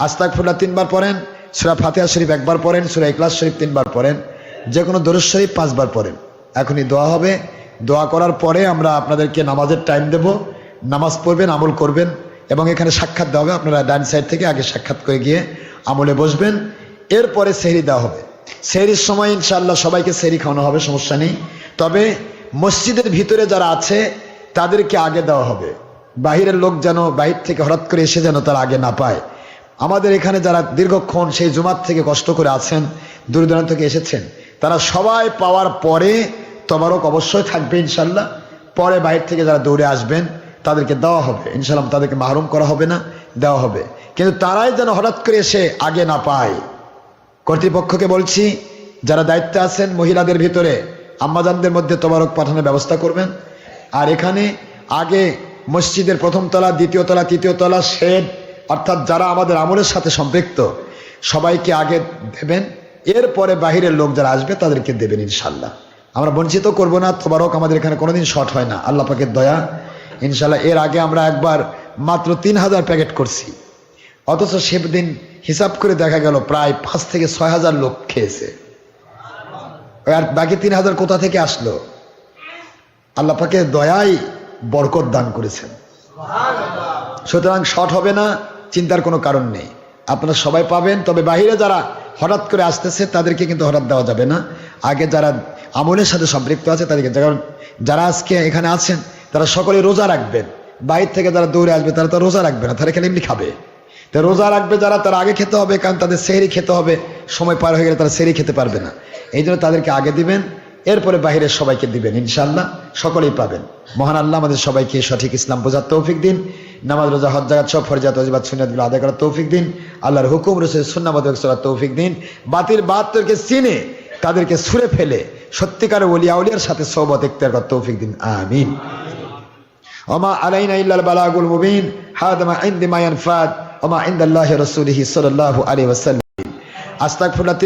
আস্তাগফিরুল্লাহ 3 বার পড়েন, সূরা ফাতিহা শরীফ 1 বার পড়েন, সূরা ইখলাস শরীফ 3 বার পড়েন, যে কোনো দরুদ শরীফ 5 বার পড়েন। এখনই দোয়া হবে। দোয়া করার পরে আমরা আপনাদেরকে নামাজের টাইম দেব, নামাজ পড়বেন, আমল করবেন এবং এখানে সাক্ষাৎ দেওয়া হবে। আপনারা ডান সাইড থেকে আগে সাক্ষাৎ করে গিয়ে আমলে বসবেন। এরপরে সেহরি দেওয়া হবে। সেহরির সময় ইনশাআল্লাহ সবাইকে সেহরি খাওয়ানো হবে, সমস্যা নেই। তবে মসজিদের ভিতরে যারা আছে তাদেরকে আগে দেওয়া হবে। বাহিরের লোক যেন বাহির থেকে হঠাৎ করে এসে যেন তারা আগে না পায়। আমাদের এখানে যারা দীর্ঘক্ষণ সেই জুমার থেকে কষ্ট করে আছেন, দূর দূরান্ত থেকে এসেছেন, তারা সবাই পাওয়ার পরে তবারক অবশ্যই থাকবে ইনশাল্লাহ। পরে বাইরে থেকে যারা দৌড়ে আসবেন তাদেরকে দেওয়া হবে ইনশাল্লাহ, তাদেরকে মাহরুম করা হবে না, দেওয়া হবে। কিন্তু তারাই যেন হঠাৎ করে এসে আগে না পায়। কর্তৃপক্ষকে বলছি, যারা দায়িত্বে আছেন মহিলাদের ভিতরে আম্মাজানদের মধ্যে তবারক পাঠানোর ব্যবস্থা করবেন। আর এখানে আগে মসজিদের প্রথম তলা, দ্বিতীয় তলা, তৃতীয় তলা, শেড, অর্থাৎ যারা আমাদের আমলের সাথে সম্পৃক্ত সবাইকে আগে দেবেন। এরপরে বাহিরের লোক যারা আসবে তাদেরকে দেবেন ইনশাল্লাহ। আমরা বঞ্চিত করব না। তবারক আমাদের এখানে কোনোদিন শর্ট হয় না, আল্লাহ পাকের দয়া ইনশাল্লাহ। এর আগে আমরা একবার মাত্র 3000 প্যাকেট করছি, অথচ সেদিন হিসাব করে দেখা গেল প্রায় 5 থেকে 6000 লোক খেয়েছে। আর বাকি 3000 কোথা থেকে আসলো? আল্লাহ পাকের দয়ায় বরকত দান করেছেন। সুতরাং শর্ট হবে না, চিন্তার কোনো কারণ নেই, আপনারা সবাই পাবেন। তবে বাহিরে যারা হঠাৎ করে আসতেছে তাদেরকে কিন্তু হঠাৎ দেওয়া যাবে না। আগে যারা আমলের সাথে সম্পৃক্ত আছে তাদেরকে, যারা আজকে এখানে আছেন তারা সকলে রোজা রাখবেন। বাইরে থেকে যারা দৌড়ে আসবে তারা তো রোজা রাখবে না, তারা এখানে এমনি খাবে। তো রোজা রাখবে যারা, তারা আগে খেতে হবে, কারণ তাদের সেহরি খেতে হবে। সময় পার হয়ে গেলে তারা সেহরি খেতে পারবে না। এই জন্য তাদেরকে আগে দিবেন, এরপরে বাহিরের সবাইকে দিবেন ইনশাআল্লাহ। সকলেই পাবেন। মহান আল্লাহ আমাদের সবাইকে সঠিক ইসলাম বোঝার তৌফিক দিন। নামাজ, রোজা, হজ, যাকাত সব ফরজাত, ওয়াজিবাত, সুন্নাতগুলো আদায় করার তৌফিক দিন। আল্লাহর হুকুম, রাসূলের সুন্নাহ মোতাবেক চলার তৌফিক দিন। বাতিল বাহাত্তরকে চিনে তাদেরকে ছুঁড়ে ফেলে সত্যিকারের ওলিয়া আউলিয়ার সাথে সোহবত ইখতিয়ার করার তৌফিক দিন। আমিন। ওমা আলাইনা ইল্লাল বালাগুল মুবিন। হাদা মা ইনদি মা ইয়ানফাদ ওমা ইনদাল্লাহি রাসূলিহি সাল্লাল্লাহু আলাইহি ওয়াসাল্লাম। আস্তাগফিরুল্লাহ।